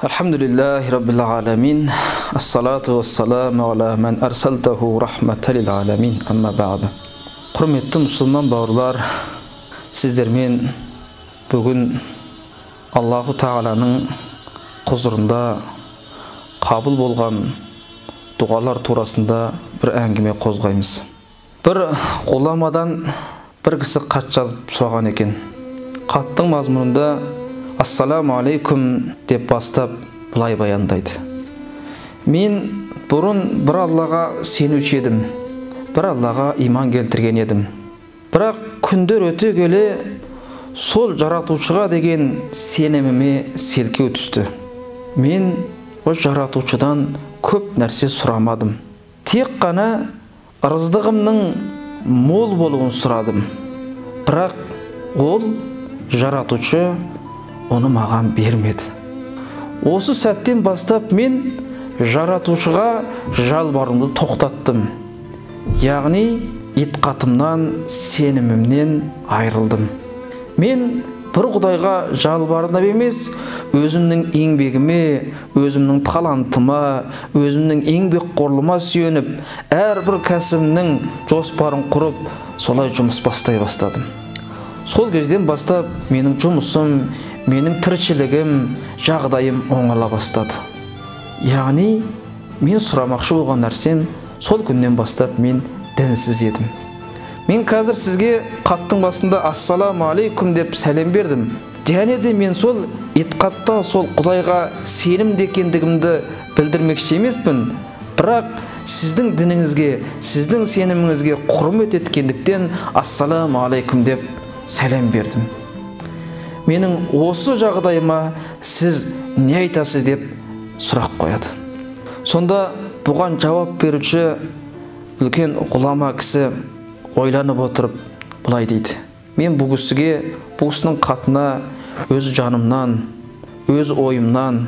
Alhamdulillahi Rabbil alamin. Assalatu wassalamu ala man arsaltahu rahmatal alamin. Amma ba'da. Құрметті мұсылман бауырлар, сіздермен бүгін Аллаху Тағаланың құзырында қабыл болған дұғалар турасында бір әңгіме қозғаймыз. Бір ғұламадан бір кісі хат жазып сұраған екен. Хаттың мазмұнында «Ассаламу алейкум» деп бастап былай баяндайды. Мен бұрын бір Аллаға сенуші едім, бір Аллаға иман келтірген едім. Бірақ күндер өте келе сол жаратушыға деген сеніміме селкеу түсті. Мен осы жаратушыдан көп нәрсе сұрамадым. Тек қана ырыздығымның мол болуын сұрадым. Бірақ ол жаратушы оны маған бермеді. Осы сәттен бастап мен жаратушыға жалбарымды тоқтаттым. Яғни итқатымнан, сенімімнен айырылдым. Мен бір Құдайға жалбарынып емес, өзімнің еңбегіме, өзімнің талантыма, өзімнің еңбекқорлығыма сүйеніп, әрбір кәсібімнің жоспарын құрып, солай жұмыс бастай бастадым. Сол кезден бастап менің жұмысым, менің тіршілігім, жағдайым оңала бастады. Яғни мен сұрамақшы болған нәрсем, сол күннен бастап мен дінсіз едім. Мен қазір сізге хаттың басында «Ассаламу алейкум» деп сәлем бердім. Және де мен сол итқатта, сол Құдайға сенімді екендігімді білдірмекші емеспін. Бірақ сіздің дініңізге, сіздің сеніміңізге құрмет еткендіктен «Ассаламу алейкум» деп сәлем бердім. Менің осы жағдайыма сіз не айтасыз деп сұрақ қояды. Сонда бұған жауап беруші үлкен ғұлама кісі ойланып отырып былай дейді. Мен бұл кісінің хатына өз жанымнан, өз ойымнан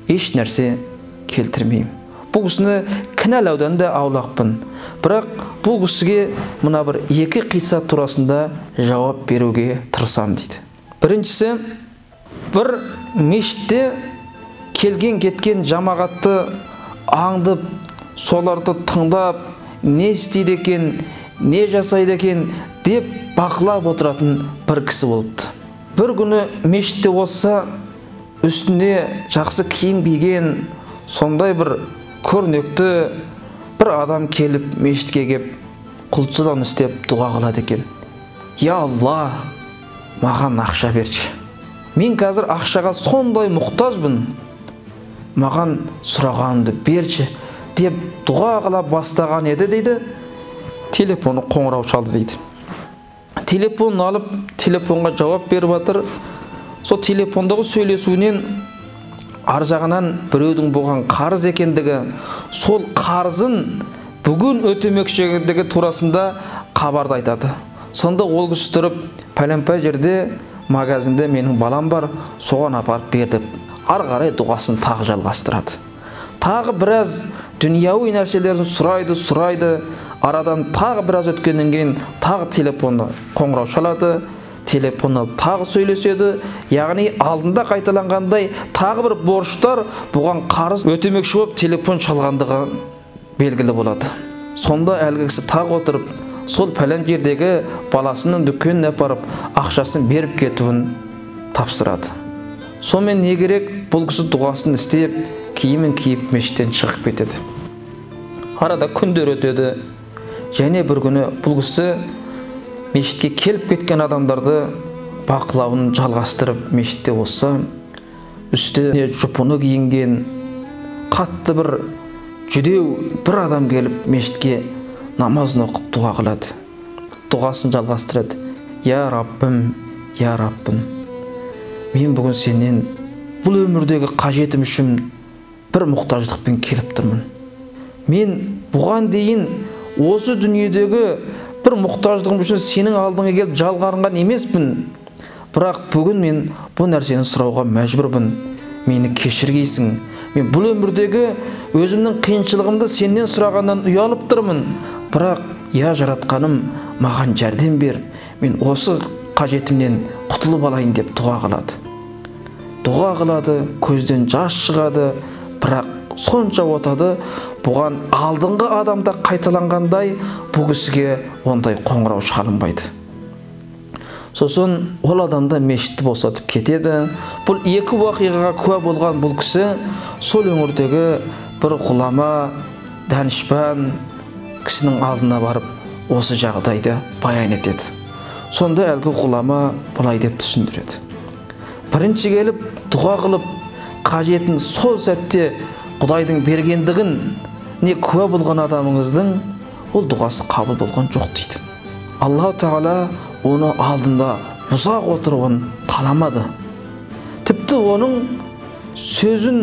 еш нәрсе келтірмеймін. Бұл кісіні кінәлаудан да аулақпын. Бірақ бұл кісіге мына бір екі қисса турасында жауап беруге тырысамын дейді. Біріншісі, бір мешітте келген кеткен жамағатты аңдып, соларды тыңдап, не істейді екен, не жасайды екен деп бақылап отыратын бір кісі болыпты. Бір күні мешітте болса, үстіне жақсы киім киген, сондай бір көрнекті бір адам келіп мешітке кеп, құлшылық істеп дұға қылады екен. Я Алла, маған ақша берші. Мен қазір ақшаға сондай мұқтажбын. Маған сұрағанды берші деп дұға қыла бастаған еді дейді. Телефоны қоңырау шалды дейді. Телефонын алып, телефонға жауап беріп жатыр. Сол телефондағы сөйлесуінен ар жағынан біреудің болған қарыз екендігі, сол қарызын бүгін өтемекші екендігі турасында хабарды айтады. Сонда ол кісі тұрып, пәлен-пәл жерде магазинде менің балам бар, соған апарып бер деп, ары қарай дұғасын тағы жалғастырады. Тағы біраз дүнияуи нәрселерін сұрайды. Арадан тағы біраз өткеннен кейін тағы телефоны қоңырау шалады. Телефоны тағы сөйлеседі. Яғни алдында қайталанғандай тағы бір борыштар, бұған қарыз өтемекші болып телефон шалғандығы белгілі болады. Сонда әлгі кісі тағы отырып, сол пәлен жердегі баласының дүкеніне апарып, ақшасын беріп кетуін тапсырады. Сонымен не керек? Бұл кісі дұғасын істеп, киімін киіп мешіттен шығып кетеді. Арада күндер өтеді. Және бір күні бұл кісі мешітке келіп кеткен адамдарды бақылауын жалғастырып мешітте болса, үстіне жұпыны киінген, қатты бір жүдеу бір адам келіп мешітке намазын оқып дұға қылады. Дұғасын жалғастырады. Я Раббым, я Раббым, мен бүгін сенен бұл өмірдегі қажетім үшін бір мұқтаждықпен келіп тұрмын. Мен бұған дейін осы дүниедегі бір мұқтаждығым үшін сенің алдыңа келіп жалғарынған емеспін. Бірақ бүгін мен бұл нәрсені сұрауға мәжбүрмін. Мені кешіргейсің. Мен бұл өмірдегі өзімнің қиыншылығымды сенен сұрағаннан ұялып тұрмын. Бірақ, я жаратқаным, маған жәрдем бер. Мен осы қажетімнен құтылып алайын деп дұға қылады. дұға қылады, көзден жас шығады, бірақ сонша отады, бұған алдыңғы адамда қайталанғандай бұл кісіге ондай қоңырау шалынбайды. Сосын ол адамда мешітті босатып кетеді. Бұл екі уақиғаға куә болған бұл кісі сол өңірдегі бір ғұлама, данышпан кісінің алдына барып осы жағдайды баян етеді. Сонда әлгі ғұлама бұлай деп түсіндіреді. Бірінші келіп дұға қылып, қажетін сол сәтте Құдайдың бергендігін не куә болған адамыңыздың ол дұғасы қабыл болған жоқ дейді. Аллах Тағала оны алдында ұзақ отыруын қаламады. Тіпті оның сөзін,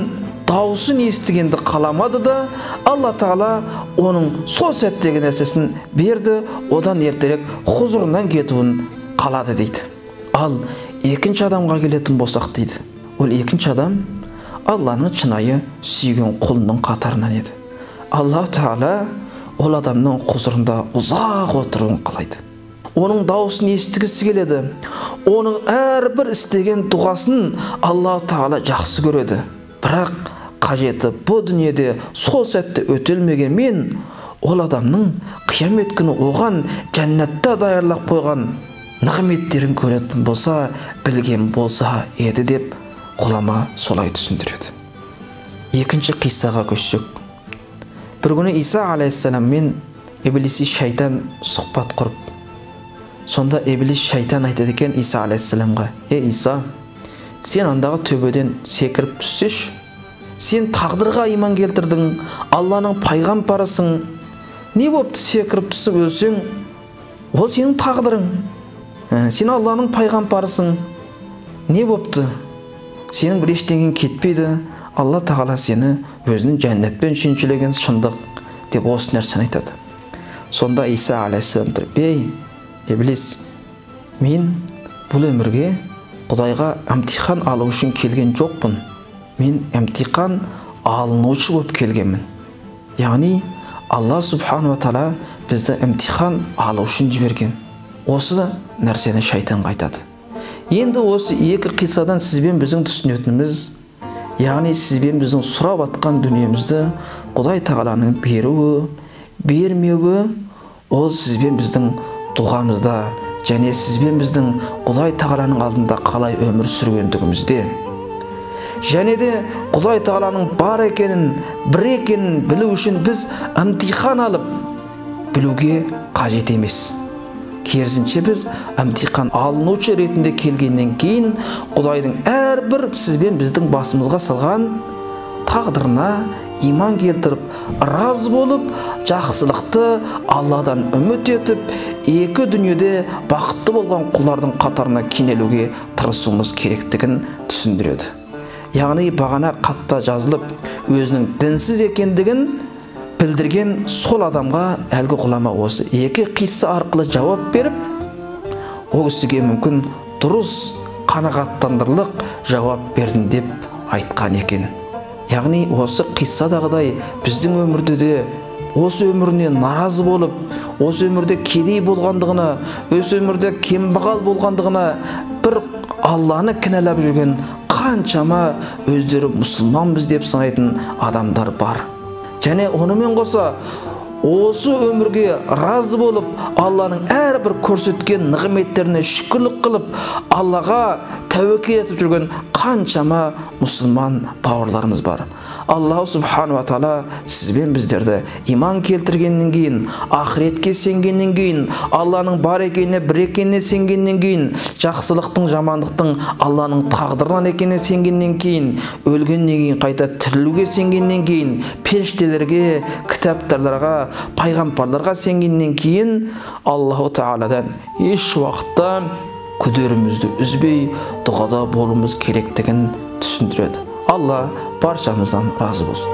дауысын естігенді қаламады да, Алла Тағала оның сол сәттегі нәрсесін берді, одан ертерек хұзырынан кетуін қалады дейді. Ал екінші адамға келетін болсақ дейді, ол екінші адам Алланың шынайы сүйген құлының қатарынан еді. Алла Тағала ол адамның хұзырында ұзақ отыруын қалайды. Оның дауысын естігісі келеді. Оның әрбір істеген дұғасын Алла Тағала жақсы көреді. Бірақ қажеті бұл дүниеде сол сәтте өтелмегенмен, ол адамның қиямет күні оған жәннатта даярлап қойған нығметтерін көретін болса, білген болса еді деп ғұлама солай түсіндіреді. Екінші қиссаға көшсек. Бір күні Иса алейхиссаламмен иблиси шайтан сұхбат құрып, сонда иблис шайтан айтады екен Иса алейхиссаламға: Иса, сен андағы төбеден секіріп түссеш, сен тағдырға иман келтірдің, Алланың пайғамбарысың, не бопты секіріп түсіп өлсең, ол сенің тағдырың. Сен Алланың пайғамбарысың, не бопты? Сенің бір ештеңең кетпейді, Алла Тағала сені өзінің жәннатпен шеншілеген шындық деп осы нәрсені айтады. Сонда Иса алейхиссалам тұрып: Иблис, мен бұл өмірге Құдайға емтихан алу үшін келген жоқпын. Мен емтихан алынушы болып келгенмін. Яғни Алла субхану ва тағала бізді емтихан алу үшін жіберген. Осы нәрсені шайтан айтады. Енді осы екі қиссадан сізбен біздің түсінетініміз, яғни сізбен біздің сұрап атқан дүниемізді Құдай Тағаланың беруі, бермеуі, ол сізбен біздің дұғамызда, және сізбен біздің Құдай Тағаланың алдында қалай өмір сүргендігімізде. Және де Құдай Тағаланың бар екенін, бір екенін білу үшін біз емтихан алып білуге қажет емес. Керісінше біз емтихан алынушы ретінде келгеннен кейін Құдайдың әрбір сізбен біздің басымызға салған тағдырына иман келтіріп, разы болып, жақсылықты Алладан үміт етіп, екі дүниеде бақытты болған құлдардың қатарына кенелуге тырысуымыз керектігін түсіндіреді. Яғни бағана қатта жазылып, өзінің дінсіз екендігін білдірген сол адамға әлгі ғұлама осы екі қисса арқылы жауап беріп, ол кісіге мүмкін дұрыс қанағаттандырарлық жауап бердім деп айтқан екен. Яғни осы қиссадағыдай біздің өмірде де осы өміріне наразы болып, осы өмірде кедей болғандығына, осы өмірде кембағал болғандығына бір Алланы кінәлап жүрген қаншама өздері мұсылманбыз деп санайтын адамдар бар. Және онымен қоса осы өмірге разы болып, Алланың әрбір көрсеткен нығметтеріне шүкірлік қылып, Аллаға тәуекел етіп жүрген қаншама мұсылман бауырларымыз бар. Аллах субхану ва тағала сізбен біздерді иман келтіргеннен кейін, ақыретке сенгеннен кейін, Алланың бар екеніне, бір екеніне сенгеннен кейін, жақсылықтың, жамандықтың Алланың тағдырынан екеніне сенгеннен кейін, өлгеннен кейін қайта тірілуге сенгеннен кейін, періштелерге, кітаптарларға, пайғамбарларға сенгеннен кейін, Аллаху Тағаладан еш уақытта күдерімізді үзбей дұғада болуымыз керектігін түсіндіреді. Алла баршамыздан разы болсын.